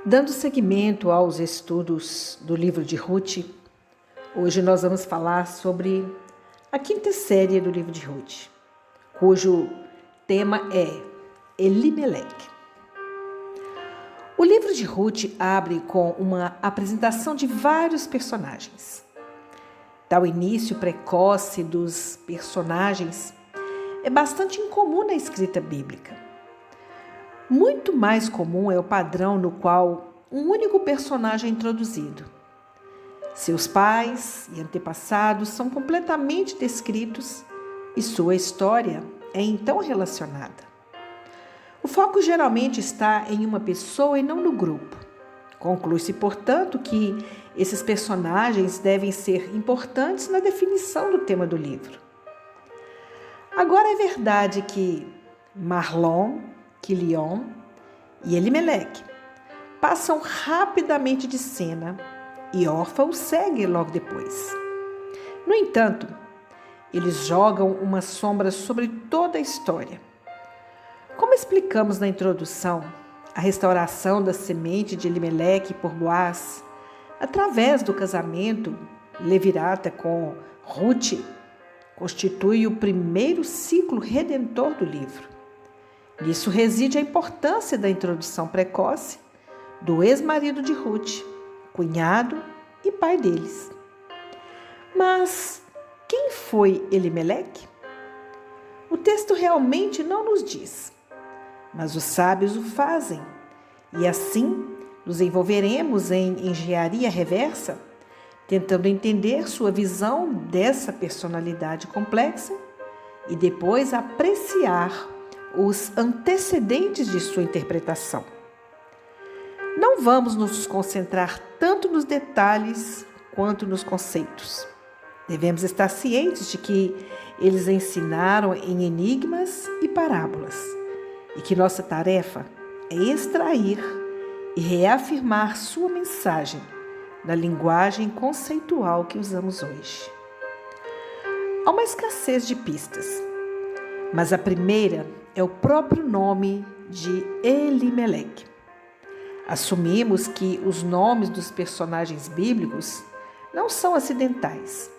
Dando seguimento aos estudos do livro de Ruth, hoje nós vamos falar sobre a quinta série do livro de Ruth, cujo tema é Elimeleque. O livro de Ruth abre com uma apresentação de vários personagens. Tal início precoce dos personagens é bastante incomum na escrita bíblica. Muito mais comum é o padrão no qual um único personagem é introduzido. Seus pais e antepassados são completamente descritos e sua história é então relacionada. O foco geralmente está em uma pessoa e não no grupo. Conclui-se, portanto, que esses personagens devem ser importantes na definição do tema do livro. Agora é verdade que Mahlon, Quilion e Elimeleque passam rapidamente de cena e Orfa o segue logo depois. No entanto, eles jogam uma sombra sobre toda a história. Como explicamos na introdução, a restauração da semente de Elimeleque por Boaz, através do casamento levirata com Ruth, constitui o primeiro ciclo redentor do livro. Nisso reside a importância da introdução precoce do ex-marido de Ruth, cunhado e pai deles. Mas quem foi Elimeleque? O texto realmente não nos diz, mas os sábios o fazem, e assim nos envolveremos em engenharia reversa, tentando entender sua visão dessa personalidade complexa e depois apreciar os antecedentes de sua interpretação. Não vamos nos concentrar tanto nos detalhes quanto nos conceitos. Devemos estar cientes de que eles ensinaram em enigmas e parábolas e que nossa tarefa é extrair e reafirmar sua mensagem na linguagem conceitual que usamos hoje. Há uma escassez de pistas, mas a primeira é o próprio nome de Elimeleque. Assumimos que os nomes dos personagens bíblicos não são acidentais,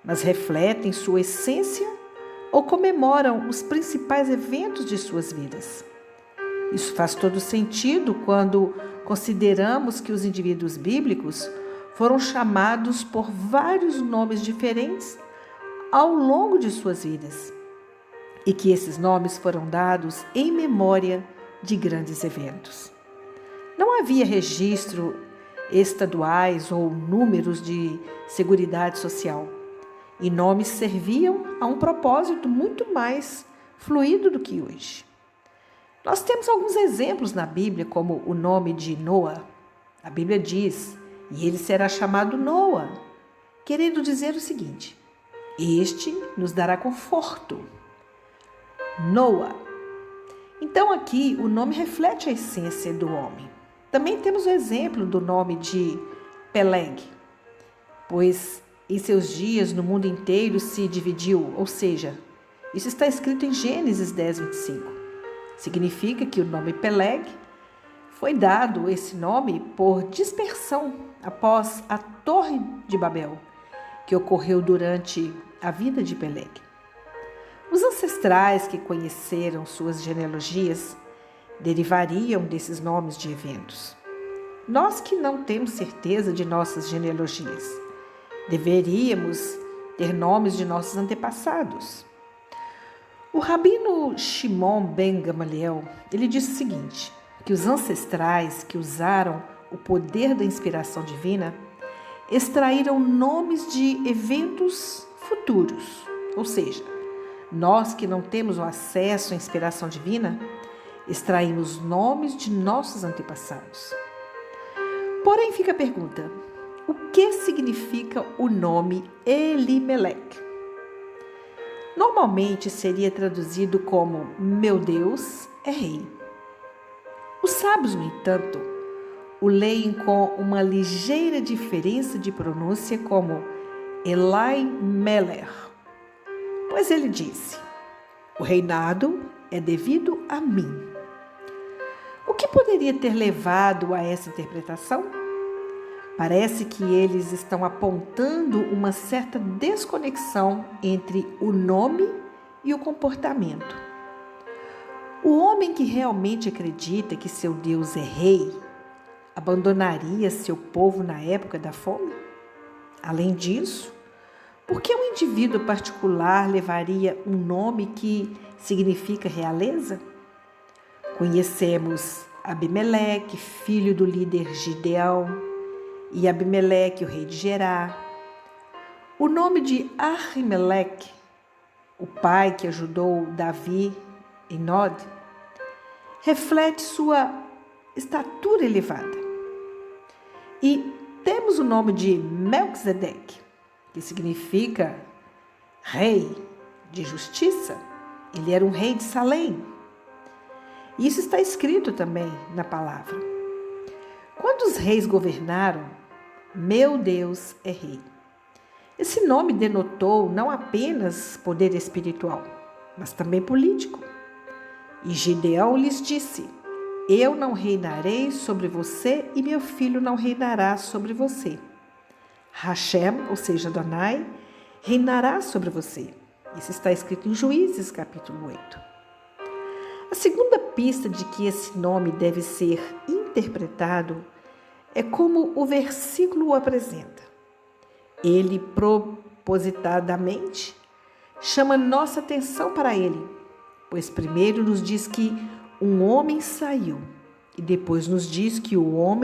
mas refletem sua essência ou comemoram os principais eventos de suas vidas. Isso faz todo sentido quando consideramos que os indivíduos bíblicos foram chamados por vários nomes diferentes ao longo de suas vidas e que esses nomes foram dados em memória de grandes eventos. Não havia registro estaduais ou números de seguridade social, e nomes serviam a um propósito muito mais fluido do que hoje. Nós temos alguns exemplos na Bíblia, como o nome de Noa. A Bíblia diz, e ele será chamado Noa, querendo dizer o seguinte: este nos dará conforto. Noa. Então aqui o nome reflete a essência do homem. Também temos o exemplo do nome de Peleg, pois em seus dias no mundo inteiro se dividiu, ou seja, isso está escrito em Gênesis 10, 25. Significa que o nome Peleg foi dado esse nome por dispersão após a Torre de Babel, que ocorreu durante a vida de Peleg. Os ancestrais que conheceram suas genealogias derivariam desses nomes de eventos. Nós que não temos certeza de nossas genealogias, deveríamos ter nomes de nossos antepassados. O rabino Shimon ben Gamaliel, ele disse o seguinte, que os ancestrais que usaram o poder da inspiração divina extraíram nomes de eventos futuros, ou seja, nós que não temos o acesso à inspiração divina, extraímos nomes de nossos antepassados. Porém, fica a pergunta: o que significa o nome Elimeleque? Normalmente seria traduzido como meu Deus é rei. Os sábios, no entanto, o leem com uma ligeira diferença de pronúncia como Elai Meler, pois ele disse: o reinado é devido a mim. O que poderia ter levado a essa interpretação? Parece que eles estão apontando uma certa desconexão entre o nome e o comportamento. O homem que realmente acredita que seu Deus é rei, abandonaria seu povo na época da fome? Além disso, por que um indivíduo particular levaria um nome que significa realeza? Conhecemos Abimeleque, filho do líder Gideão, e Abimeleque, o rei de Gerá. O nome de Ahimeleque, o pai que ajudou Davi em Nod, reflete sua estatura elevada. E temos o nome de Melquisedeque, que significa rei de justiça. Ele era um rei de Salém. Isso está escrito também na palavra. Quando os reis governaram, meu Deus é rei. Esse nome denotou não apenas poder espiritual, mas também político. E Gideão lhes disse: eu não reinarei sobre você e meu filho não reinará sobre você. Hashem, ou seja, Adonai, reinará sobre você. Isso está escrito em Juízes, capítulo 8. A segunda pista de que esse nome deve ser interpretado é como o versículo o apresenta. Ele propositadamente chama nossa atenção para ele, pois primeiro nos diz que um homem saiu e depois nos diz que o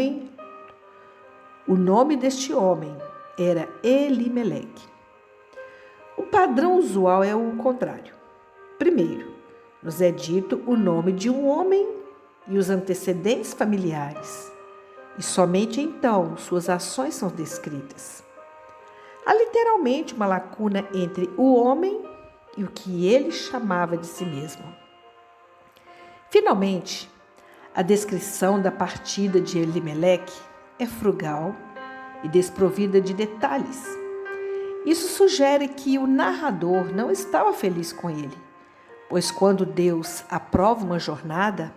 nome deste homem era Elimeleque. O padrão usual é o contrário. Primeiro, nos é dito o nome de um homem e os antecedentes familiares, e somente então suas ações são descritas. Há literalmente uma lacuna entre o homem e o que ele chamava de si mesmo. Finalmente, a descrição da partida de Elimeleque é frugal e desprovida de detalhes. Isso sugere que o narrador não estava feliz com ele, pois quando Deus aprova uma jornada,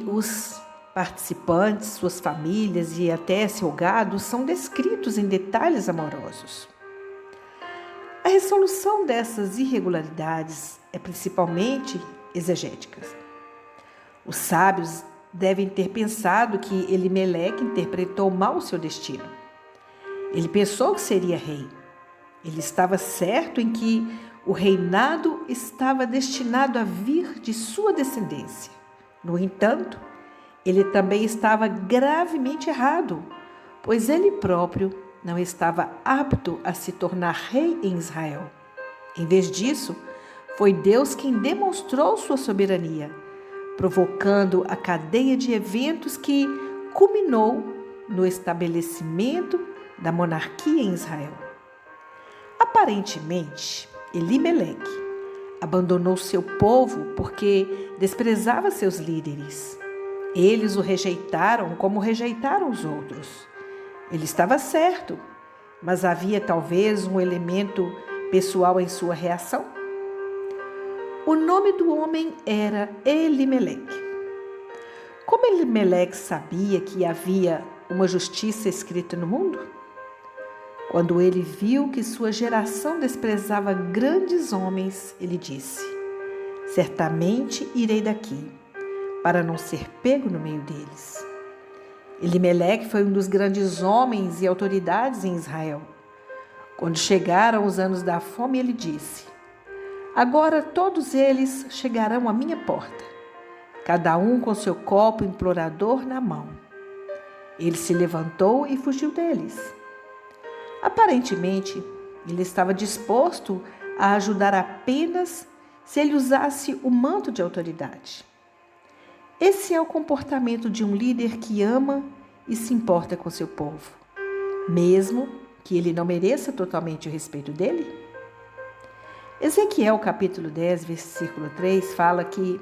os participantes, suas famílias e até seu gado são descritos em detalhes amorosos. A resolução dessas irregularidades é principalmente exegética. Os sábios devem ter pensado que Elimeleque interpretou mal o seu destino. Ele pensou que seria rei. Ele estava certo em que o reinado estava destinado a vir de sua descendência. No entanto, ele também estava gravemente errado, pois ele próprio não estava apto a se tornar rei em Israel. Em vez disso, foi Deus quem demonstrou sua soberania, provocando a cadeia de eventos que culminou no estabelecimento da monarquia em Israel. Aparentemente, Elimeleque abandonou seu povo porque desprezava seus líderes. Eles o rejeitaram como rejeitaram os outros. Ele estava certo, mas havia talvez um elemento pessoal em sua reação. O nome do homem era Elimeleque. Como Elimeleque sabia que havia uma justiça escrita no mundo? Quando ele viu que sua geração desprezava grandes homens, ele disse: certamente irei daqui, para não ser pego no meio deles. Elimeleque foi um dos grandes homens e autoridades em Israel. Quando chegaram os anos da fome, ele disse: agora todos eles chegarão à minha porta, cada um com seu copo implorador na mão. Ele se levantou e fugiu deles. Aparentemente, ele estava disposto a ajudar apenas se ele usasse o manto de autoridade. Esse é o comportamento de um líder que ama e se importa com seu povo, mesmo que ele não mereça totalmente o respeito dele. Ezequiel, capítulo 10, versículo 3, fala que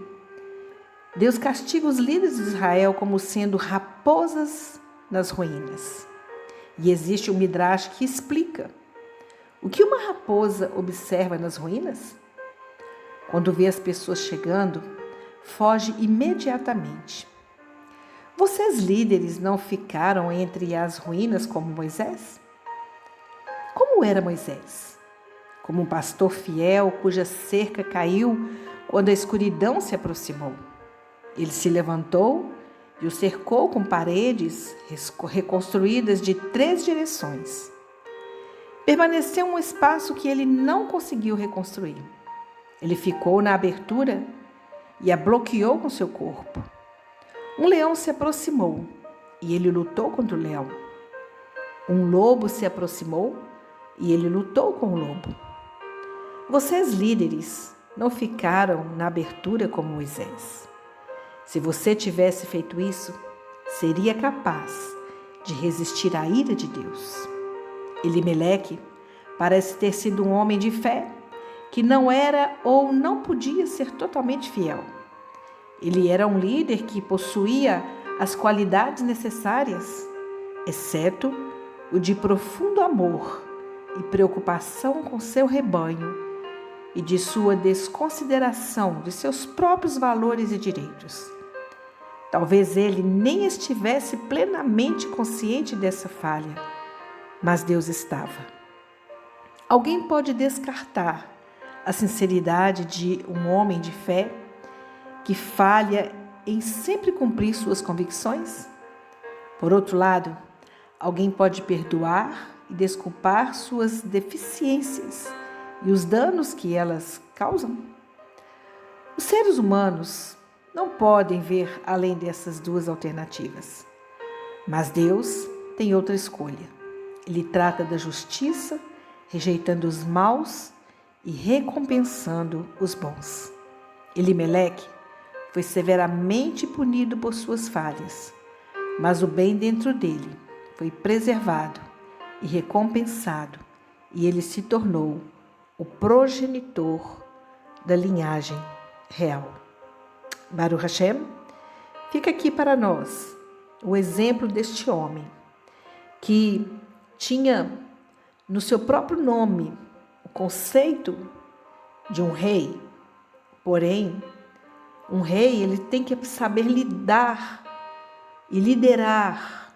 Deus castiga os líderes de Israel como sendo raposas nas ruínas. E existe um midrash que explica o que uma raposa observa nas ruínas. Quando vê as pessoas chegando, foge imediatamente. Vocês líderes não ficaram entre as ruínas como Moisés? Como era Moisés? Como um pastor fiel cuja cerca caiu quando a escuridão se aproximou. Ele se levantou e o cercou com paredes reconstruídas de 3 direções. Permaneceu um espaço que ele não conseguiu reconstruir. Ele ficou na abertura e a bloqueou com seu corpo. Um leão se aproximou e ele lutou contra o leão. Um lobo se aproximou e ele lutou com o lobo. Vocês, líderes, não ficaram na abertura como Moisés. Se você tivesse feito isso, seria capaz de resistir à ira de Deus. Elimeleque parece ter sido um homem de fé que não era ou não podia ser totalmente fiel. Ele era um líder que possuía as qualidades necessárias, exceto o de profundo amor e preocupação com seu rebanho e de sua desconsideração de seus próprios valores e direitos. Talvez ele nem estivesse plenamente consciente dessa falha, mas Deus estava. Alguém pode descartar a sinceridade de um homem de fé que falha em sempre cumprir suas convicções? Por outro lado, alguém pode perdoar e desculpar suas deficiências e os danos que elas causam? Os seres humanos não podem ver além dessas 2 alternativas. Mas Deus tem outra escolha. Ele trata da justiça, rejeitando os maus e recompensando os bons. Elimeleque foi severamente punido por suas falhas, mas o bem dentro dele foi preservado e recompensado, e ele se tornou o progenitor da linhagem real. Baruch Hashem, fica aqui para nós o exemplo deste homem que tinha no seu próprio nome o conceito de um rei. Porém, um rei ele tem que saber lidar e liderar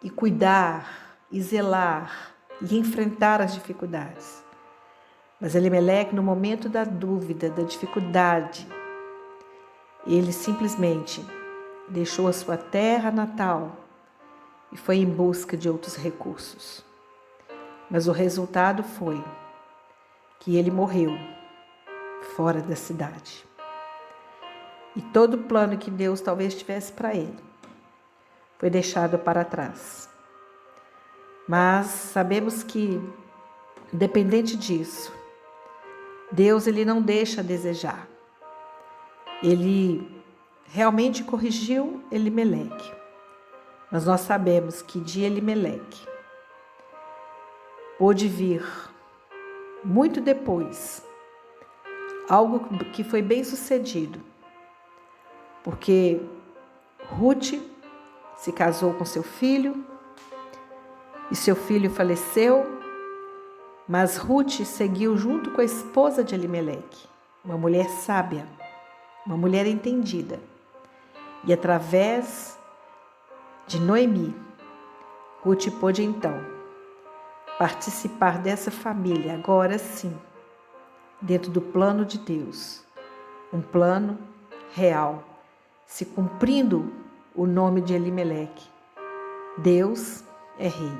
e cuidar e zelar e enfrentar as dificuldades. Mas Elimeleque, no momento da dúvida, da dificuldade, ele simplesmente deixou a sua terra natal e foi em busca de outros recursos. Mas o resultado foi que ele morreu fora da cidade. E todo o plano que Deus talvez tivesse para ele foi deixado para trás. Mas sabemos que, independente disso, Deus ele não deixa a desejar. Ele realmente corrigiu Elimeleque. Mas nós sabemos que de Elimeleque pôde vir, muito depois, algo que foi bem sucedido. Porque Ruth se casou com seu filho e seu filho faleceu, mas Ruth seguiu junto com a esposa de Elimeleque, uma mulher sábia, uma mulher entendida. E através de Noemi, Ruth pôde então participar dessa família, agora sim, dentro do plano de Deus, um plano real, se cumprindo o nome de Elimeleque. Deus é rei.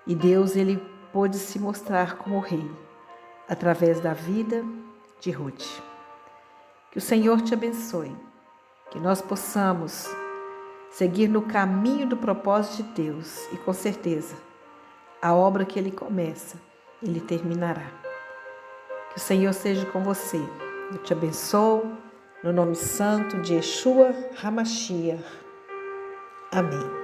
E Deus ele pôde se mostrar como rei através da vida de Ruth. Que o Senhor te abençoe, que nós possamos seguir no caminho do propósito de Deus e com certeza a obra que Ele começa, Ele terminará. Que o Senhor seja com você. Eu te abençoo no nome santo de Yeshua HaMashiach. Amém.